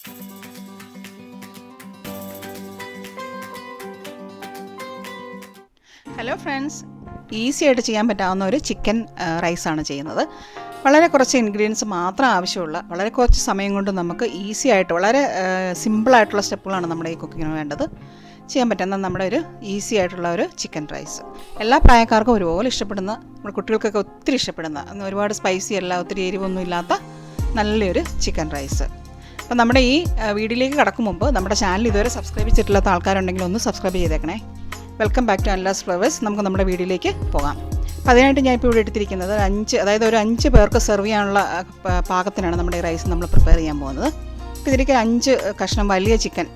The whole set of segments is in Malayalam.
ഹലോ ഫ്രണ്ട്സ്, ഈസി ആയിട്ട് ചെയ്യാൻ പറ്റാവുന്ന ഒരു ചിക്കൻ റൈസാണ് ചെയ്യുന്നത്. വളരെ കുറച്ച് ഇൻഗ്രീഡിയൻസ് മാത്രം ആവശ്യമുള്ള, വളരെ കുറച്ച് സമയം കൊണ്ട് നമുക്ക് ഈസി ആയിട്ട് വളരെ സിമ്പിളായിട്ടുള്ള സ്റ്റെപ്പുകളാണ് നമ്മുടെ ഈ കുക്കിങ്ങിന് വേണ്ടത്. ചെയ്യാൻ പറ്റുന്ന നമ്മുടെ ഒരു ഈസി ആയിട്ടുള്ള ഒരു ചിക്കൻ റൈസ്. എല്ലാ പ്രായക്കാർക്കും ഒരുപോലെ ഇഷ്ടപ്പെടുന്ന, നമ്മുടെ കുട്ടികൾക്കൊക്കെ ഒത്തിരി ഇഷ്ടപ്പെടുന്ന, ഒരുപാട് സ്പൈസി അല്ല, ഒത്തിരി എരിവൊന്നും ഇല്ലാത്ത നല്ലൊരു ചിക്കൻ റൈസ്. അപ്പോൾ നമ്മുടെ ഈ വീഡിയോയിലേക്ക് കടക്കും മുമ്പ് നമ്മുടെ ചാനൽ ഇതുവരെ സബ്സ്ക്രൈബ് ചെയ്തിട്ടില്ലാത്ത ആൾക്കാരുണ്ടെങ്കിൽ ഒന്ന് സബ്സ്ക്രൈബ് ചെയ്തേക്കണേ. Welcome back to Anla's flowers. നമുക്ക് നമ്മുടെ വീഡിയോയിലേക്ക് പോകാം. അപ്പോൾ അതിനായിട്ട് ഞാൻ ഇപ്പോൾ ഇവിടെ എടുത്തിരിക്കുന്നത് ഒരു 5 പേർക്ക് സെർവ് ചെയ്യാനുള്ള പാകത്തിനാണ് നമ്മുടെ ഈ റൈസ് നമ്മൾ പ്രിപ്പയർ ചെയ്യാൻ പോകുന്നത്. അപ്പോൾ ഇതിലേക്ക് 5 കഷ്ണം വലിയ ചിക്കൻ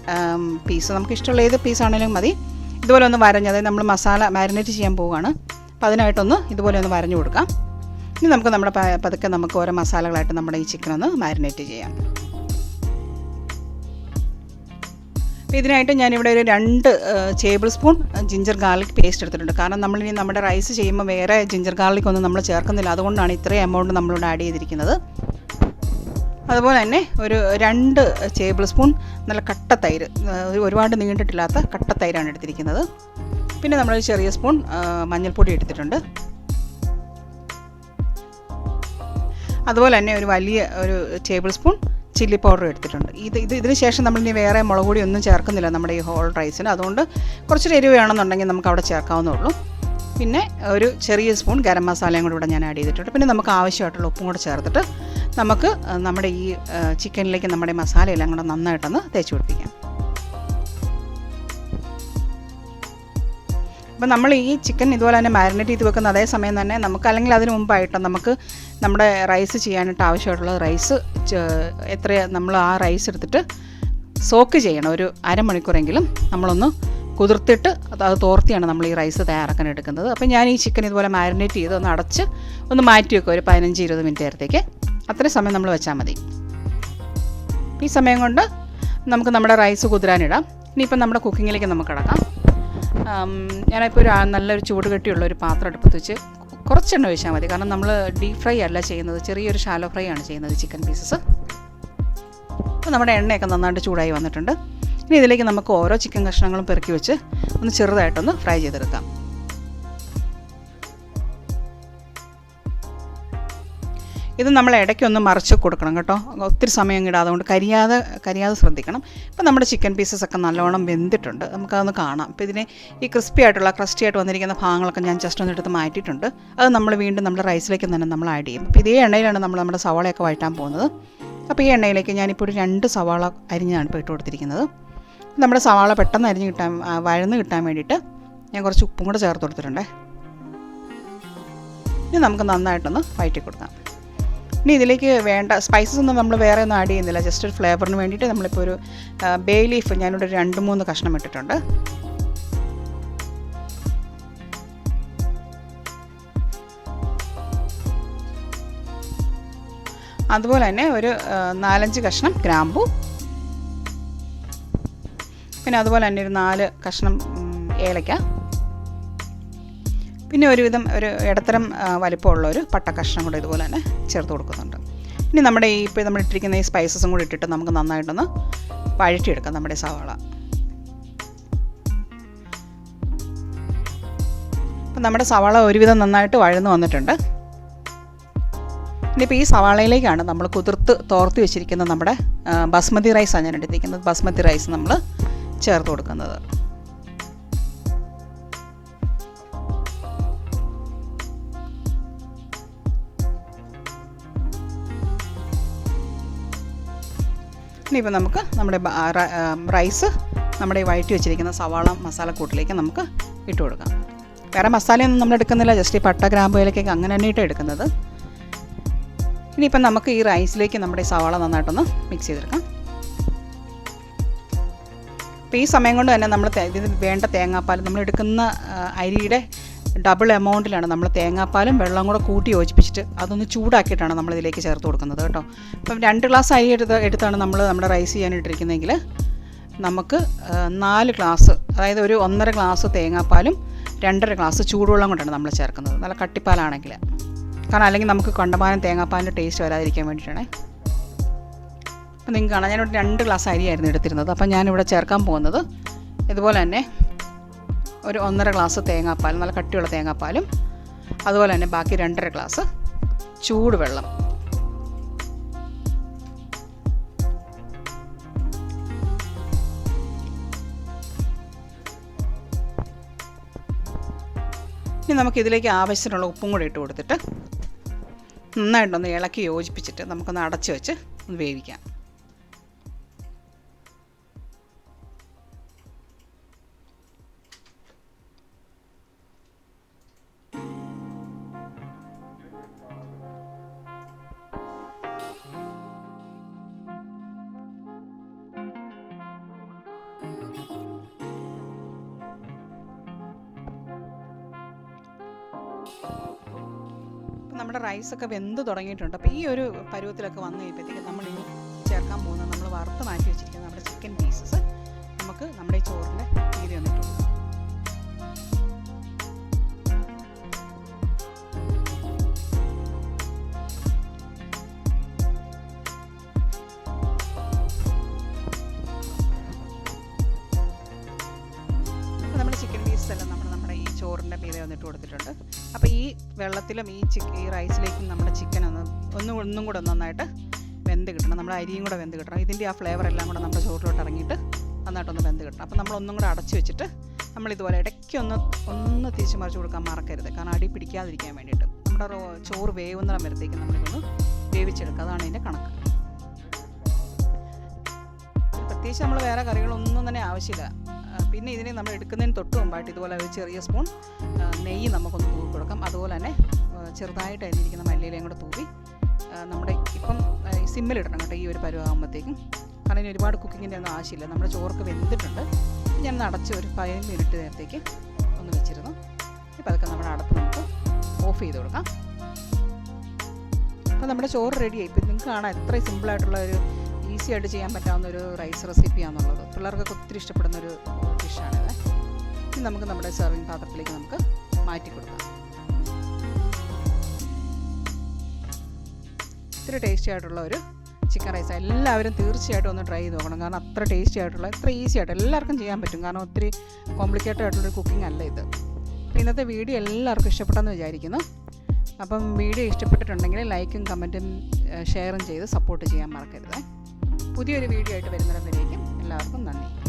പീസ്, നമുക്ക് ഇഷ്ടമുള്ള ഏത് പീസാണെങ്കിലും മതി. ഇതുപോലെ ഒന്ന് വരഞ്ഞ്, അതായത് നമ്മൾ മസാല മാരിനേറ്റ് ചെയ്യാൻ പോവുകയാണ്. അപ്പോൾ അതിനായിട്ടൊന്ന് ഇതുപോലെ ഒന്ന് വരഞ്ഞു കൊടുക്കാം. ഇനി നമുക്ക് നമ്മുടെ പതുക്കെ നമുക്ക് ഓരോ മസാലകളായിട്ട് നമ്മുടെ ഈ ചിക്കൻ ഒന്ന് മാരിനേറ്റ് ചെയ്യാം. അപ്പോൾ ഇതിനായിട്ട് ഞാനിവിടെ ഒരു 2 table spoon ginger garlic paste എടുത്തിട്ടുണ്ട്. കാരണം നമ്മളിനി നമ്മുടെ റൈസ് ചെയ്യുമ്പോൾ വേറെ ജിഞ്ചർ ഗാർലിക് ഒന്നും നമ്മൾ ചേർക്കുന്നില്ല, അതുകൊണ്ടാണ് ഇത്രയും എമൗണ്ട് നമ്മളിവിടെ ആഡ് ചെയ്തിരിക്കുന്നത്. അതുപോലെ തന്നെ ഒരു 2 ടേബിൾ സ്പൂൺ നല്ല കട്ട തൈര്, ഒരുപാട് നീണ്ടിട്ടില്ലാത്ത കട്ട തൈരാണ് എടുത്തിരിക്കുന്നത്. പിന്നെ നമ്മളൊരു ചെറിയ സ്പൂൺ മഞ്ഞൾപ്പൊടി എടുത്തിട്ടുണ്ട്. അതുപോലെ തന്നെ ഒരു വലിയ ഒരു ടേബിൾ സ്പൂൺ ചില്ലി പൗഡർ എടുത്തിട്ടുണ്ട്. ഇതിന് ശേഷം നമ്മളിനി വേറെ മുളക് പൊടി ഒന്നും ചേർക്കുന്നില്ല നമ്മുടെ ഈ ഹോൾ റൈസിന്. അതുകൊണ്ട് കുറച്ച് എരിവ് വേണമെന്നുണ്ടെങ്കിൽ നമുക്ക് അവിടെ ചേർക്കാവുന്നേ ഉള്ളൂ. പിന്നെ ഒരു ചെറിയ സ്പൂൺ ഗരം മസാലയും കൂടി ഇവിടെ ഞാൻ ആഡ് ചെയ്തിട്ടുണ്ട്. പിന്നെ നമുക്ക് ആവശ്യമായിട്ടുള്ള ഉപ്പും കൂടെ ചേർത്തിട്ട് നമുക്ക് നമ്മുടെ ഈ ചിക്കനിലേക്ക് നമ്മുടെ മസാലയെല്ലാം കൂടെ നന്നായിട്ടൊന്ന് തേച്ച് പിടിപ്പിക്കാം. അപ്പോൾ നമ്മൾ ഈ ചിക്കൻ ഇതുപോലെ തന്നെ മാരിനേറ്റ് ചെയ്ത് വെക്കുന്ന അതേ സമയം തന്നെ നമുക്ക്, അല്ലെങ്കിൽ അതിന് മുമ്പായിട്ട് നമുക്ക് നമ്മുടെ റൈസ് ചെയ്യാനായിട്ട് ആവശ്യമായിട്ടുള്ള റൈസ് നമ്മൾ ആ റൈസ് എടുത്തിട്ട് സോക്ക് ചെയ്യണം. ഒരു അരമണിക്കൂറെങ്കിലും നമ്മളൊന്ന് കുതിർത്തിട്ട് അത് തോർത്തിയാണ് നമ്മൾ ഈ റൈസ് തയ്യാറാക്കാൻ എടുക്കുന്നത്. അപ്പോൾ ഞാൻ ഈ ചിക്കൻ ഇതുപോലെ മാരിനേറ്റ് ചെയ്ത് ഒന്ന് അടച്ച് ഒന്ന് മാറ്റി വെക്കുക ഒരു 15-20 മിനിറ്റ് നേരത്തേക്ക്. അത്രയും സമയം നമ്മൾ വെച്ചാൽ മതി. ഈ സമയം കൊണ്ട് നമുക്ക് നമ്മുടെ റൈസ് കുതിരാനിടാം. ഇനിയിപ്പം നമ്മുടെ കുക്കിങ്ങിലേക്ക് നമുക്ക് കിടക്കാം. ഞാനിപ്പോൾ നല്ലൊരു ചൂട് കെട്ടിയുള്ള ഒരു പാത്രം അടുപ്പത്ത് വെച്ച് കുറച്ചെണ്ണ ഒഴിച്ചാൽ മതി. കാരണം നമ്മൾ ഡീപ് ഫ്രൈ അല്ല ചെയ്യുന്നത്, ചെറിയൊരു ഷാലോ ഫ്രൈ ആണ് ചെയ്യുന്നത് ചിക്കൻ പീസസ്. അപ്പോൾ നമ്മുടെ എണ്ണയൊക്കെ നന്നായിട്ട് ചൂടായി വന്നിട്ടുണ്ട്. ഇനി ഇതിലേക്ക് നമുക്ക് ഓരോ ചിക്കൻ കഷ്ണങ്ങളും പെറുക്കി വെച്ച് ഒന്ന് ചെറുതായിട്ടൊന്ന് ഫ്രൈ ചെയ്തെടുക്കാം. ഇത് നമ്മൾ ഇടയ്ക്കൊന്ന് മറിച്ച് കൊടുക്കണം കേട്ടോ, ഒത്തിരി സമയം ഇടാതെ, അതുകൊണ്ട് കരിയാതെ ശ്രദ്ധിക്കണം. ഇപ്പോൾ നമ്മുടെ ചിക്കൻ പീസസ് ഒക്കെ നല്ലോണം വെന്തിട്ടുണ്ട്, നമുക്കതൊന്ന് കാണാം. ഇപ്പോൾ ഇതിനെ ഈ ക്രിസ്പി ആയിട്ട് വന്നിരിക്കുന്ന ഭാഗങ്ങളൊക്കെ ഞാൻ ജസ്റ്റ് ഒന്ന് എടുത്ത് മാറ്റിയിട്ടുണ്ട്. അത് നമ്മൾ വീണ്ടും നമ്മുടെ റൈസിലേക്ക് തന്നെ നമ്മൾ ആഡ് ചെയ്യും. അപ്പോൾ ഇതേ എണ്ണയിലാണ് നമ്മൾ നമ്മുടെ സവാളയൊക്കെ വഴറ്റാൻ പോകുന്നത്. അപ്പോൾ ഈ എണ്ണയിലേക്ക് ഞാനിപ്പോൾ ഒരു 2 സവാള അരിഞ്ഞാണ് ഇപ്പോൾ ഇട്ട് കൊടുത്തിരിക്കുന്നത്. നമ്മുടെ സവാള പെട്ടെന്ന് വഴന്ന് കിട്ടാൻ വേണ്ടിയിട്ട് ഞാൻ കുറച്ച് ഉപ്പും കൂടെ ചേർത്ത് കൊടുത്തിട്ടുണ്ട്. ഇനി നമുക്ക് നന്നായിട്ടൊന്ന് വഴറ്റി കൊടുക്കാം. ഇനി ഇതിലേക്ക് വേണ്ട സ്പൈസസ് ഒന്നും നമ്മൾ വേറെ ഒന്നും ആഡ് ചെയ്യുന്നില്ല, ജസ്റ്റ് ഒരു ഫ്ലേവറിന് വേണ്ടിയിട്ട് നമ്മളിപ്പോൾ ഒരു ബേ ലീഫ് ഞാനിവിടെ 2-3 കഷ്ണം ഇട്ടിട്ടുണ്ട്. അതുപോലെ തന്നെ ഒരു 4-5 കഷ്ണം ഗ്രാമ്പൂ, പിന്നെ അതുപോലെ തന്നെ ഒരു 4 കഷ്ണം ഏലക്ക, പിന്നെ ഒരുവിധം ഒരു ഇടത്തരം വലിപ്പമുള്ള ഒരു പട്ട കഷ്ണം കൂടെ ഇതുപോലെ തന്നെ ചേർത്ത് കൊടുക്കുന്നുണ്ട്. ഇനി നമ്മുടെ ഇപ്പോൾ നമ്മൾ ഇട്ടിരിക്കുന്ന ഈ സ്പൈസസും കൂടി ഇട്ടിട്ട് നമുക്ക് നന്നായിട്ടൊന്ന് വഴറ്റിയെടുക്കാം നമ്മുടെ സവാള. അപ്പം നമ്മുടെ സവാള ഒരുവിധം നന്നായിട്ട് വഴന്ന് വന്നിട്ടുണ്ട്. ഇനിയിപ്പോൾ ഈ സവാളയിലേക്കാണ് നമ്മൾ തോർത്തി വെച്ചിരിക്കുന്ന നമ്മുടെ ബസ്മതി റൈസാണ് ഞാൻ എടുത്തിരിക്കുന്നത്. ബസ്മതി റൈസ് നമ്മൾ ചേർത്ത് കൊടുക്കുന്നത്. ഇനിയിപ്പോൾ നമുക്ക് നമ്മുടെ റൈസ് നമ്മുടെ വഴറ്റി വെച്ചിരിക്കുന്ന സവാള മസാലക്കൂട്ടിലേക്ക് നമുക്ക് ഇട്ട് കൊടുക്കാം. വേറെ മസാലയൊന്നും നമ്മൾ എടുക്കുന്നില്ല, ജസ്റ്റ് ഈ പട്ട ഗ്രാമ്പു ഏലക്കൊക്കെ അങ്ങനെ തന്നെ എടുക്കുന്നത്. ഇനിയിപ്പം നമുക്ക് ഈ റൈസിലേക്ക് നമ്മുടെ ഈ സവാള നന്നായിട്ടൊന്ന് മിക്സ് ചെയ്തെടുക്കാം. അപ്പോൾ ഈ സമയം കൊണ്ട് തന്നെ നമ്മൾ ഇതിന് വേണ്ട തേങ്ങാപ്പാൽ, നമ്മൾ എടുക്കുന്ന അരിയുടെ ഡബിൾ എമൗണ്ടിലാണ് നമ്മൾ തേങ്ങാപ്പാലും വെള്ളം കൂടെ കൂട്ടി യോജിപ്പിച്ചിട്ട് അതൊന്ന് ചൂടാക്കിയിട്ടാണ് നമ്മളിതിലേക്ക് ചേർത്ത് കൊടുക്കുന്നത് കേട്ടോ. അപ്പം 2 ഗ്ലാസ് അരി എടുത്താണ് നമ്മൾ നമ്മുടെ റൈസ് ചെയ്യാനിട്ടിരിക്കുന്നതെങ്കിൽ നമുക്ക് 4 ഗ്ലാസ്, അതായത് ഒരു 1.5 ഗ്ലാസ് തേങ്ങാപ്പാലും 2.5 ഗ്ലാസ് ചൂടുവെള്ളം കൊണ്ടാണ് നമ്മൾ ചേർക്കുന്നത്, നല്ല കട്ടിപ്പാലാണെങ്കിൽ. കാരണം അല്ലെങ്കിൽ നമുക്ക് കണ്ടമാനം തേങ്ങാപ്പാലിൻ്റെ ടേസ്റ്റ് വരാതിരിക്കാൻ വേണ്ടിയിട്ടാണ്. അപ്പോൾ നിങ്ങൾക്ക് കാണാം ഞാനിവിടെ 2 ഗ്ലാസ് അരിയായിരുന്നു എടുത്തിരുന്നത്. അപ്പോൾ ഞാനിവിടെ ചേർക്കാൻ പോകുന്നത് ഇതുപോലെ തന്നെ ഒരു 1.5 ഗ്ലാസ് തേങ്ങാപ്പാൽ, നല്ല കട്ടിയുള്ള തേങ്ങാപ്പാലും അതുപോലെ തന്നെ ബാക്കി 2.5 ഗ്ലാസ് ചൂടുവെള്ളം. ഇനി നമുക്കിതിലേക്ക് ആവശ്യത്തിനുള്ള ഉപ്പും കൂടി ഇട്ട് കൊടുത്തിട്ട് നന്നായിട്ടൊന്ന് ഇളക്കി യോജിപ്പിച്ചിട്ട് നമുക്കൊന്ന് അടച്ച് വെച്ച് ഒന്ന് വേവിക്കാം. നമ്മുടെ റൈസൊക്കെ വെന്ത് തുടങ്ങിയിട്ടുണ്ട്. അപ്പോൾ ഈ ഒരു പരുവത്തിലൊക്കെ വന്നു കഴിയുമ്പോഴത്തേക്കും നമ്മളിനി ചേർക്കാൻ പോകുന്നത് നമ്മൾ വറുത്ത് മാറ്റി വെച്ചിരിക്കുന്ന നമ്മുടെ ചിക്കൻ പീസസ് നമുക്ക് നമ്മുടെ ഈ ചോറിൻ്റെ മീതി വന്നിട്ട് കൊടുക്കാം. നമ്മുടെ ചിക്കൻ പീസസ് എല്ലാം നമ്മുടെ ഈ ചോറിൻ്റെ മീതെ വന്നിട്ട് കൊടുത്തിട്ടുണ്ട്. അപ്പോൾ ഈ വെള്ളത്തിലും ഈ റൈസിലേക്കും നമ്മുടെ ചിക്കൻ ഒന്നും കൂടെ നന്നായിട്ട് വെന്ത് കിട്ടണം. നമ്മുടെ അരിയും കൂടെ വെന്ത് കിട്ടണം. ഇതിൻ്റെ ആ ഫ്ലേവർ എല്ലാം കൂടെ നമ്മുടെ ചോറിലോട്ട് ഇറങ്ങിയിട്ട് നന്നായിട്ടൊന്ന് വെന്ത് കിട്ടണം. അപ്പോൾ നമ്മളൊന്നും കൂടെ അടച്ച് വെച്ചിട്ട് നമ്മളിതുപോലെ ഇടയ്ക്ക് ഒന്ന് തിരിച്ച് മറിച്ച് കൊടുക്കാൻ മറക്കരുത്. കാരണം അടി പിടിക്കാതിരിക്കാൻ വേണ്ടിയിട്ട് നമ്മുടെ ചോറ് വേവുന്നിടം വരത്തേക്ക് നമ്മളിതൊന്ന് വേവിച്ചെടുക്കുക. അതാണ് ഇതിൻ്റെ കണക്ക്. പ്രത്യേകിച്ച് നമ്മൾ വേറെ കറികളൊന്നും തന്നെ ആവശ്യമില്ല. പിന്നെ ഇതിനെ നമ്മൾ എടുക്കുന്നതിന് തൊട്ട് മുമ്പായിട്ട് ഇതുപോലെ ഒരു ചെറിയ സ്പൂൺ നെയ്യ് നമുക്കൊന്ന് തൂവി കൊടുക്കാം. അതുപോലെ തന്നെ ചെറുതായിട്ട് അരിഞ്ഞിരിക്കുന്ന മല്ലിയിലയും കൂടെ തൂവി നമ്മുടെ ഇപ്പം സിമ്മിലിടണം കേട്ടോ ഈ ഒരു പരുവാകുമ്പോഴത്തേക്കും. കാരണം ഇനി ഒരുപാട് കുക്കിങ്ങിൻ്റെ ഒന്നും ആവശ്യമില്ല. നമ്മുടെ ചോർക്ക് വെന്തിട്ടുണ്ട്. ഞാൻ അടച്ച് ഒരു 15 മിനിറ്റ് നേരത്തേക്ക് ഒന്ന് വെച്ചിരുന്നു. ഇപ്പോൾ അതൊക്കെ നമ്മുടെ അടപ്പ് നമുക്ക് ഓഫ് ചെയ്ത് കൊടുക്കാം. അപ്പോൾ നമ്മുടെ ചോറ് റെഡിയായി. ഇപ്പം നിങ്ങൾക്ക് കാണാം എത്ര സിമ്പിളായിട്ടുള്ള ഒരു ഈസി ആയിട്ട് ചെയ്യാൻ പറ്റാവുന്ന ഒരു റൈസ് റെസിപ്പിയാണെന്നുള്ളത്. പിള്ളേർക്കൊക്കെ ഒത്തിരി ഇഷ്ടപ്പെടുന്നൊരു ഡിഷാണിത്. ഇനി നമുക്ക് നമ്മുടെ സെർവിങ് പാത്രത്തിലേക്ക് നമുക്ക് മാറ്റി കൊടുക്കാം. ഇത്തിരി ടേസ്റ്റി ആയിട്ടുള്ള ഒരു ചിക്കൻ റൈസ് എല്ലാവരും തീർച്ചയായിട്ടും ഒന്ന് ട്രൈ ചെയ്ത് നോക്കണം. കാരണം അത്ര ടേസ്റ്റി ആയിട്ടുള്ള ഇത്ര ഈസി ആയിട്ട് എല്ലാവർക്കും ചെയ്യാൻ പറ്റും. കാരണം ഒത്തിരി കോംപ്ലിക്കേറ്റഡ് ആയിട്ടുള്ളൊരു കുക്കിംഗ് അല്ല ഇത്. അപ്പോൾ ഇന്നത്തെ വീഡിയോ എല്ലാവർക്കും ഇഷ്ടപ്പെട്ടെന്ന് വിചാരിക്കുന്നു. അപ്പം വീഡിയോ ഇഷ്ടപ്പെട്ടിട്ടുണ്ടെങ്കിൽ ലൈക്കും കമൻറ്റും ഷെയറും ചെയ്ത് സപ്പോർട്ട് ചെയ്യാൻ മറക്കരുത്. പുതിയൊരു വീഡിയോ ആയിട്ട് വരുന്നിടം വരേക്കും എല്ലാവർക്കും നന്ദി.